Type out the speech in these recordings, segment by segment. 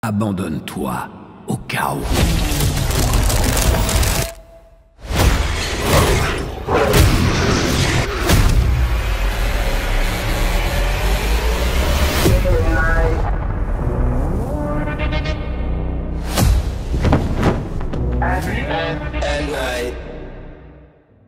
Abandonne-toi au chaos.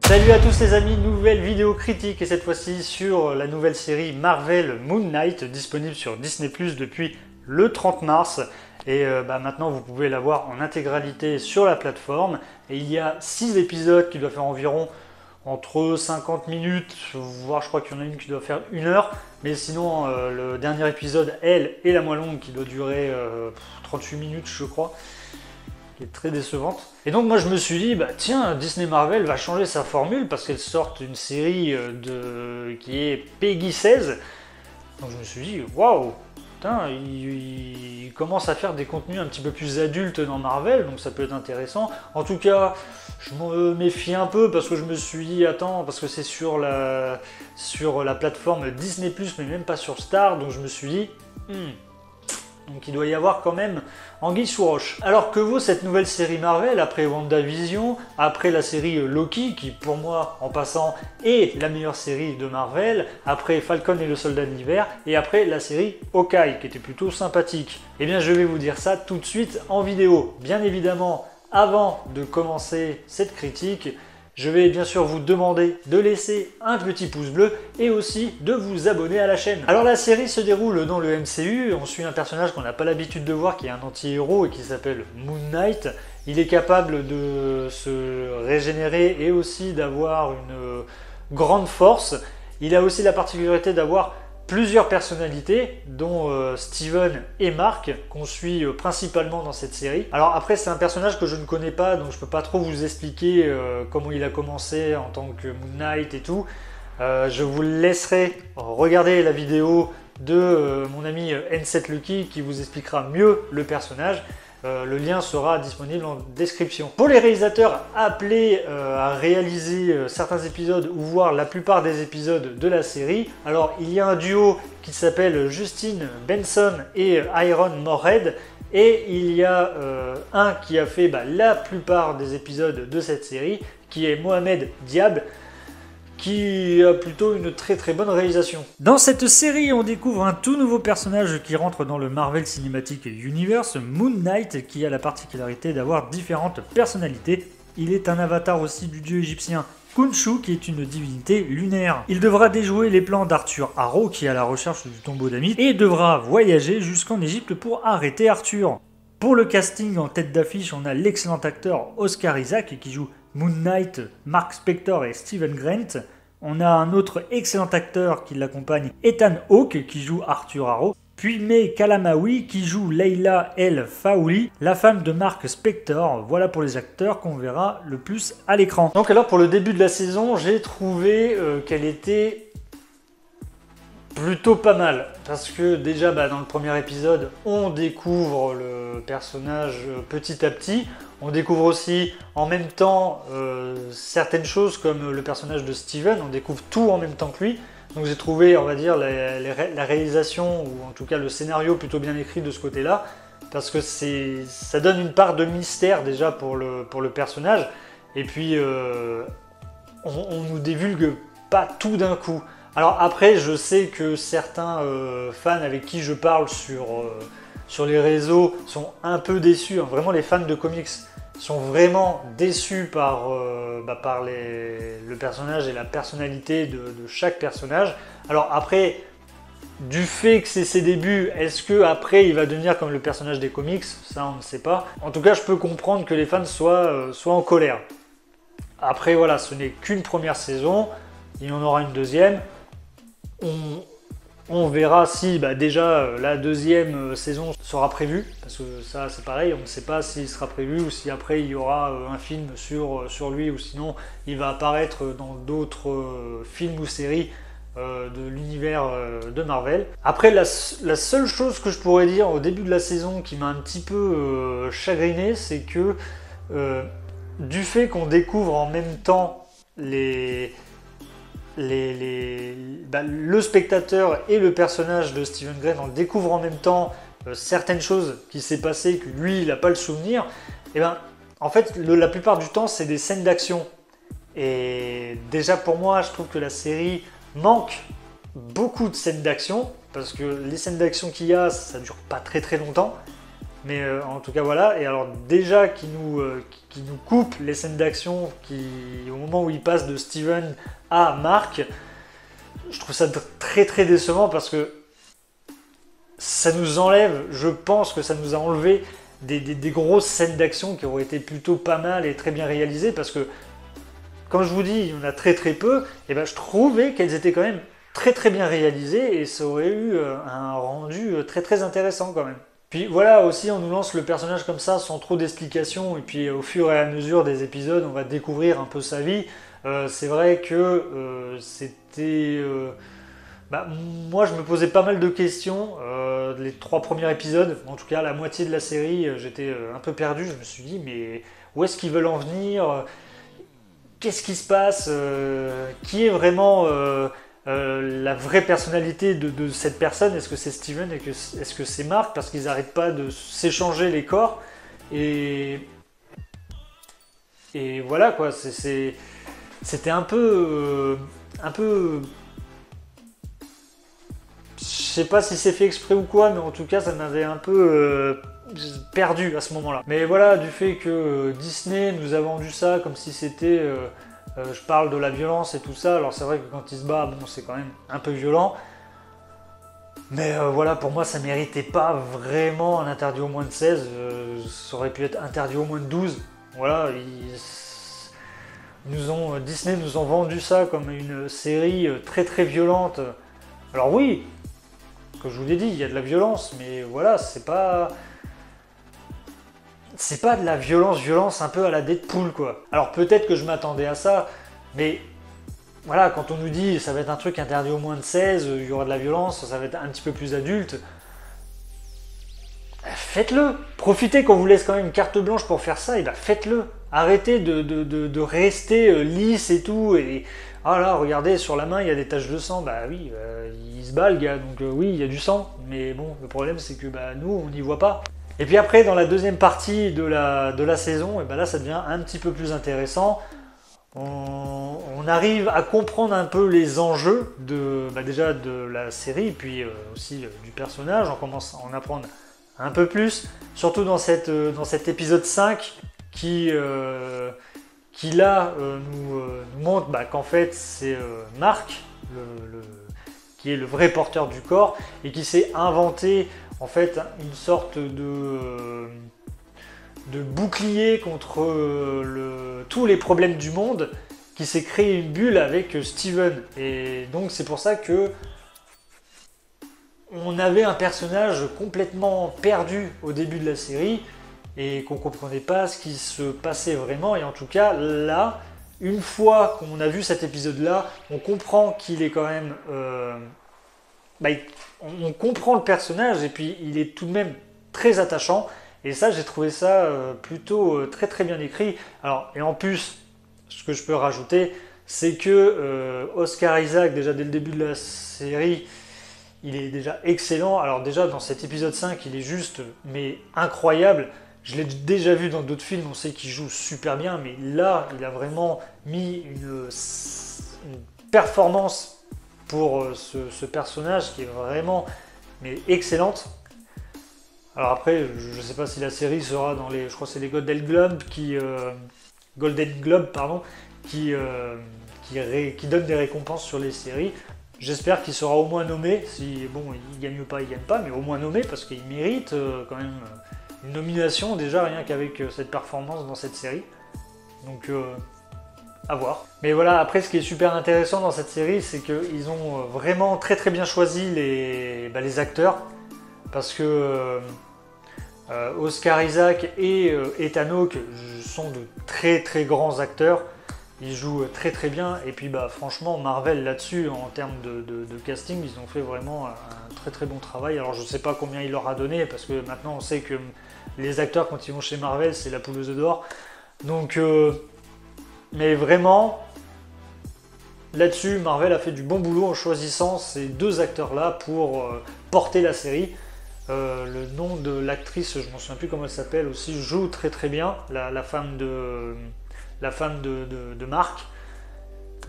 Salut à tous les amis, nouvelle vidéo critique et cette fois-ci sur la nouvelle série Marvel Moon Knight disponible sur Disney+ depuis le 30 mars et maintenant vous pouvez la voir en intégralité sur la plateforme et il y a 6 épisodes qui doivent faire environ entre 50 minutes, voire je crois qu'il y en a une qui doit faire 1 heure, mais sinon le dernier épisode, elle, est la moins longue qui doit durer 38 minutes je crois, qui est très décevante. Et donc moi je me suis dit, bah tiens, Disney Marvel va changer sa formule parce qu'elle sort une série qui est Peggy 16. Donc je me suis dit, waouh, putain, il commence à faire des contenus un petit peu plus adultes dans Marvel, donc ça peut être intéressant. En tout cas, je me méfie un peu parce que je me suis dit, attends, parce que c'est sur la plateforme Disney+, mais même pas sur Star, donc je me suis dit, donc il doit y avoir quand même anguille sous roche. Alors que vaut cette nouvelle série Marvel après WandaVision, après la série Loki, qui pour moi, en passant, est la meilleure série de Marvel, après Falcon et le Soldat de l'Hiver, et après la série Hawkeye, qui était plutôt sympathique. Eh bien je vais vous dire ça tout de suite en vidéo. Bien évidemment, avant de commencer cette critique, je vais bien sûr vous demander de laisser un petit pouce bleu et aussi de vous abonner à la chaîne. Alors la série se déroule dans le MCU, on suit un personnage qu'on n'a pas l'habitude de voir qui est un anti-héros et qui s'appelle Moon Knight. Il est capable de se régénérer et aussi d'avoir une grande force. Il a aussi la particularité d'avoir plusieurs personnalités, dont Steven et Mark, qu'on suit principalement dans cette série. Alors après, c'est un personnage que je ne connais pas, donc je peux pas trop vous expliquer comment il a commencé en tant que Moon Knight et tout. Je vous laisserai regarder la vidéo de mon ami N7 Lucky qui vous expliquera mieux le personnage. Le lien sera disponible en description. Pour les réalisateurs appelés à réaliser certains épisodes ou voir la plupart des épisodes de la série, alors il y a un duo qui s'appelle Justin Benson et Iron Morehead, et il y a un qui a fait la plupart des épisodes de cette série, qui est Mohamed Diab, qui a plutôt une très bonne réalisation. Dans cette série, on découvre un tout nouveau personnage qui rentre dans le Marvel Cinematic Universe, Moon Knight, qui a la particularité d'avoir différentes personnalités. Il est un avatar aussi du dieu égyptien Khonshu, qui est une divinité lunaire. Il devra déjouer les plans d'Arthur Harrow, qui est à la recherche du tombeau d'Amith, et devra voyager jusqu'en Égypte pour arrêter Arthur. Pour le casting en tête d'affiche, on a l'excellent acteur Oscar Isaac, qui joue Moon Knight, Mark Spector et Steven Grant. On a un autre excellent acteur qui l'accompagne, Ethan Hawke, qui joue Arthur Harrow. Puis May Kalamaui, qui joue Leila El Faouli, la femme de Mark Spector. Voilà pour les acteurs qu'on verra le plus à l'écran. Donc alors pour le début de la saison, j'ai trouvé qu'elle était plutôt pas mal, parce que déjà dans le premier épisode, on découvre le personnage petit à petit. On découvre aussi en même temps certaines choses comme le personnage de Steven, on découvre tout en même temps que lui. Donc j'ai trouvé, on va dire, la réalisation, ou en tout cas le scénario plutôt bien écrit de ce côté-là, parce que ça donne une part de mystère déjà pour le personnage, et puis on nous divulgue pas tout d'un coup. Alors après, je sais que certains fans avec qui je parle sur les réseaux sont un peu déçus, hein. Vraiment les fans de comics sont vraiment déçus par le personnage et la personnalité de chaque personnage. Alors après, du fait que c'est ses débuts, est-ce que après il va devenir comme le personnage des comics? Ça on ne sait pas. En tout cas, je peux comprendre que les fans soient en colère. Après voilà, ce n'est qu'une première saison, il y en aura une deuxième. On verra si déjà la deuxième saison sera prévue, parce que ça c'est pareil, on ne sait pas s'il sera prévu ou si après il y aura un film sur lui, ou sinon il va apparaître dans d'autres films ou séries de l'univers de Marvel. Après la seule chose que je pourrais dire au début de la saison qui m'a un petit peu chagriné, c'est que du fait qu'on découvre en même temps le spectateur et le personnage de Steven Grant, on le découvre en même temps, certaines choses qui s'est passées que lui il n'a pas le souvenir, et ben en fait la plupart du temps c'est des scènes d'action. Et déjà pour moi je trouve que la série manque beaucoup de scènes d'action, parce que les scènes d'action qu'il y a ça dure pas très longtemps. Mais en tout cas voilà, et alors déjà qui nous coupe les scènes d'action au moment où il passe de Steven à Mark, je trouve ça très décevant, parce que ça nous enlève, je pense que ça nous a enlevé des grosses scènes d'action qui auraient été plutôt pas mal et très bien réalisées, parce que quand je vous dis il y en a très peu, et ben je trouvais qu'elles étaient quand même très bien réalisées, et ça aurait eu un rendu très intéressant quand même. Puis voilà, aussi on nous lance le personnage comme ça sans trop d'explications, et puis au fur et à mesure des épisodes on va découvrir un peu sa vie. C'est vrai que c'était... moi je me posais pas mal de questions les 3 premiers épisodes, en tout cas la moitié de la série j'étais un peu perdu, je me suis dit mais où est-ce qu'ils veulent en venir, qu'est-ce qui se passe, qui est vraiment... la vraie personnalité de cette personne, est-ce que c'est Steven, est-ce que c'est Mark, parce qu'ils n'arrêtent pas de s'échanger les corps, et voilà quoi, c'était un peu, je sais pas si c'est fait exprès ou quoi, mais en tout cas ça m'avait un peu perdu à ce moment-là. Mais voilà, du fait que Disney nous a vendu ça comme si c'était... je parle de la violence et tout ça, alors c'est vrai que quand il se bat, bon, c'est quand même un peu violent. Mais voilà, pour moi, ça méritait pas vraiment un interdit au moins de 16. Ça aurait pu être interdit au moins de 12. Voilà, Disney nous ont vendu ça comme une série très violente. Alors oui, comme je vous l'ai dit, il y a de la violence, mais voilà, c'est pas de la violence un peu à la Deadpool quoi. Alors peut-être que je m'attendais à ça, mais voilà, quand on nous dit ça va être un truc interdit au moins de 16, il y aura de la violence, ça va être un petit peu plus adulte, faites-le. Profitez qu'on vous laisse quand même une carte blanche pour faire ça, et ben faites-le. Arrêtez de rester lisse et tout, et ah là, regardez, sur la main il y a des taches de sang, bah oui, il se bat le gars, donc oui, il y a du sang, mais bon, le problème c'est que nous on n'y voit pas. Et puis après, dans la deuxième partie de la saison, et ben là ça devient un petit peu plus intéressant. On arrive à comprendre un peu les enjeux déjà de la série, puis aussi du personnage. On commence à en apprendre un peu plus, surtout dans cet épisode 5 qui là nous montre qu'en fait c'est Mark qui est le vrai porteur du corps, et qui s'est inventé en fait une sorte de bouclier contre tous les problèmes du monde, qui s'est créé une bulle avec Steven. Et donc c'est pour ça que on avait un personnage complètement perdu au début de la série, et qu'on ne comprenait pas ce qui se passait vraiment. Et en tout cas là, une fois qu'on a vu cet épisode là, on comprend qu'il est quand même... on comprend le personnage, et puis il est tout de même très attachant. Et ça, j'ai trouvé ça plutôt très bien écrit. Alors, et en plus, ce que je peux rajouter, c'est que Oscar Isaac, déjà dès le début de la série, il est déjà excellent. Alors déjà, dans cet épisode 5, il est juste, mais incroyable. Je l'ai déjà vu dans d'autres films, on sait qu'il joue super bien, mais là, il a vraiment mis une performance pour ce personnage qui est vraiment excellente. Alors après, je ne sais pas si la série sera dans les... Je crois que c'est les Golden Globes qui donnent des récompenses sur les séries. J'espère qu'il sera au moins nommé. Si bon, il gagne pas, il gagne pas, mais au moins nommé, parce qu'il mérite quand même une nomination déjà rien qu'avec cette performance dans cette série. Donc à voir. Mais voilà, après ce qui est super intéressant dans cette série, c'est qu'ils ont vraiment très bien choisi les acteurs, parce que Oscar Isaac et Ethan Hawke sont de très grands acteurs. Ils jouent très bien, et puis franchement Marvel là-dessus, en termes de casting, ils ont fait vraiment un très bon travail. Alors je sais pas combien il leur a donné, parce que maintenant on sait que les acteurs quand ils vont chez Marvel c'est la poule aux œufs d'or. Donc mais vraiment là-dessus Marvel a fait du bon boulot en choisissant ces deux acteurs là pour porter la série. Le nom de l'actrice, je m'en souviens plus comment elle s'appelle aussi, joue très très bien, la femme de Mark.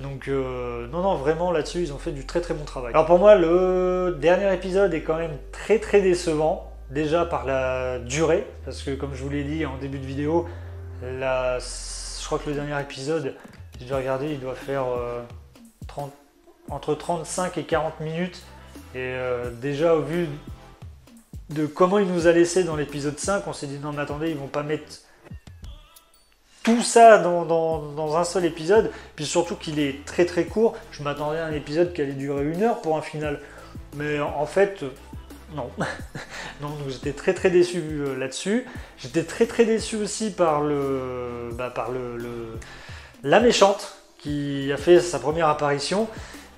Donc non, vraiment là-dessus, ils ont fait du très très bon travail. Alors pour moi, le dernier épisode est quand même très très décevant. Déjà par la durée, parce que comme je vous l'ai dit en début de vidéo, je crois que le dernier épisode, je dois regarder, il doit faire entre 35 et 40 minutes. Et déjà au vu de comment il nous a laissé dans l'épisode 5, on s'est dit non mais attendez, ils vont pas mettre tout ça dans un seul épisode, puis surtout qu'il est très très court. Je m'attendais à un épisode qui allait durer 1 heure pour un final, mais en fait non. Donc j'étais très très déçu là-dessus. J'étais très très déçu aussi par la méchante qui a fait sa première apparition,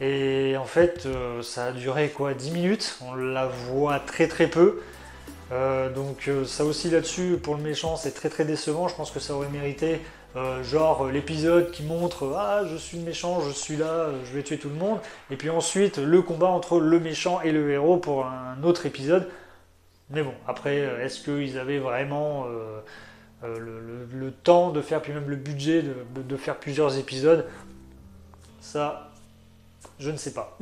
et en fait ça a duré quoi, 10 minutes, on la voit très très peu. Donc ça aussi là-dessus, pour le méchant, c'est très très décevant. Je pense que ça aurait mérité genre l'épisode qui montre ah je suis le méchant, je suis là, je vais tuer tout le monde, et puis ensuite le combat entre le méchant et le héros pour un autre épisode. Mais bon, après, est-ce qu'ils avaient vraiment le temps de faire, puis même le budget de faire plusieurs épisodes? Ça, je ne sais pas.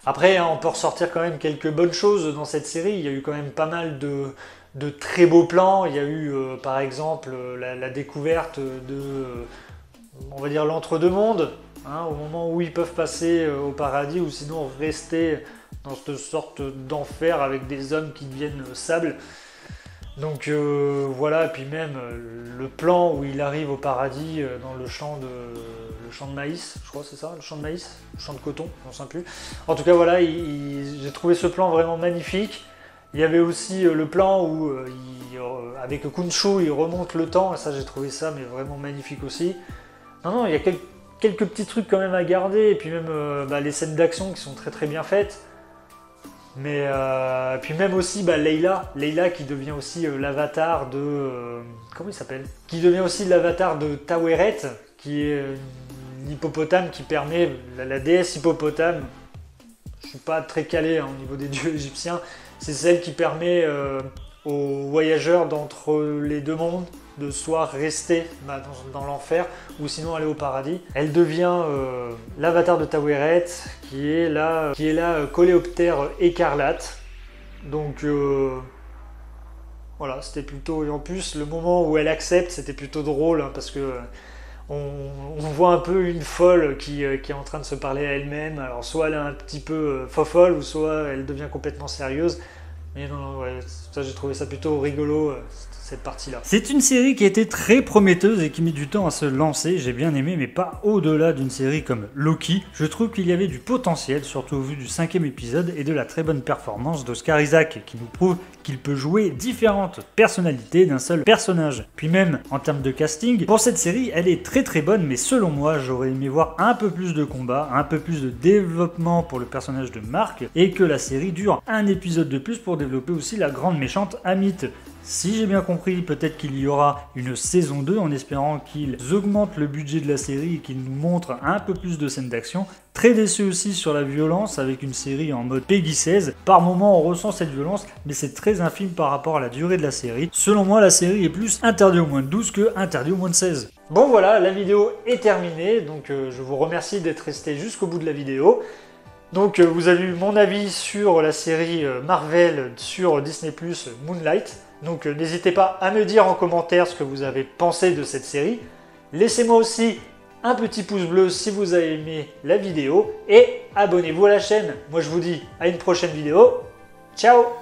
Après, on peut ressortir quand même quelques bonnes choses dans cette série. Il y a eu quand même pas mal de très beaux plans. Il y a eu par exemple la découverte on va dire l'entre-deux-mondes, hein, au moment où ils peuvent passer au paradis, ou sinon rester dans cette sorte d'enfer avec des hommes qui deviennent sable. Donc voilà, et puis même le plan où il arrive au paradis dans le champ de maïs, je crois c'est ça, le champ de maïs, le champ de coton, je ne sais plus. En tout cas voilà, j'ai trouvé ce plan vraiment magnifique. Il y avait aussi le plan où avec Khonshu il remonte le temps, et ça j'ai trouvé ça mais vraiment magnifique aussi. Non, il y a quelques petits trucs quand même à garder, et puis même les scènes d'action qui sont très très bien faites. Mais puis même aussi Layla qui devient aussi l'avatar de... comment il s'appelle? Qui devient aussi l'avatar de Taweret, qui est l'hippopotame qui permet, la déesse hippopotame. Je suis pas très calé au niveau des dieux égyptiens. C'est celle qui permet aux voyageurs d'entre les deux mondes de soit rester dans l'enfer ou sinon aller au paradis. Elle devient l'avatar de Taweret, qui est la coléoptère écarlate. Donc voilà, c'était plutôt... Et en plus, le moment où elle accepte, c'était plutôt drôle, hein, parce que on voit un peu une folle qui est en train de se parler à elle-même. Alors soit elle est un petit peu fofolle, ou soit elle devient complètement sérieuse. Mais non, ouais, ça j'ai trouvé ça plutôt rigolo, cette partie-là. C'est une série qui a été très prometteuse et qui met du temps à se lancer, j'ai bien aimé, mais pas au-delà d'une série comme Loki. Je trouve qu'il y avait du potentiel, surtout au vu du 5e épisode et de la très bonne performance d'Oscar Isaac, qui nous prouve qu'il peut jouer différentes personnalités d'un seul personnage. Puis même, en termes de casting, pour cette série, elle est très très bonne, mais selon moi, j'aurais aimé voir un peu plus de combats, un peu plus de développement pour le personnage de Mark, et que la série dure un épisode de plus pour développer aussi la grande méchante Amit. Si j'ai bien compris, peut-être qu'il y aura une saison 2 en espérant qu'ils augmentent le budget de la série et qu'ils nous montrent un peu plus de scènes d'action. Très déçu aussi sur la violence avec une série en mode Peggy 16. Par moments on ressent cette violence, mais c'est très infime par rapport à la durée de la série. Selon moi, la série est plus interdite au moins de 12 que interdite au moins de 16. Bon voilà, la vidéo est terminée, donc je vous remercie d'être resté jusqu'au bout de la vidéo. Donc vous avez eu mon avis sur la série Marvel sur Disney+, Moonlight. Donc n'hésitez pas à me dire en commentaire ce que vous avez pensé de cette série. Laissez-moi aussi un petit pouce bleu si vous avez aimé la vidéo. Et abonnez-vous à la chaîne. Moi je vous dis à une prochaine vidéo. Ciao!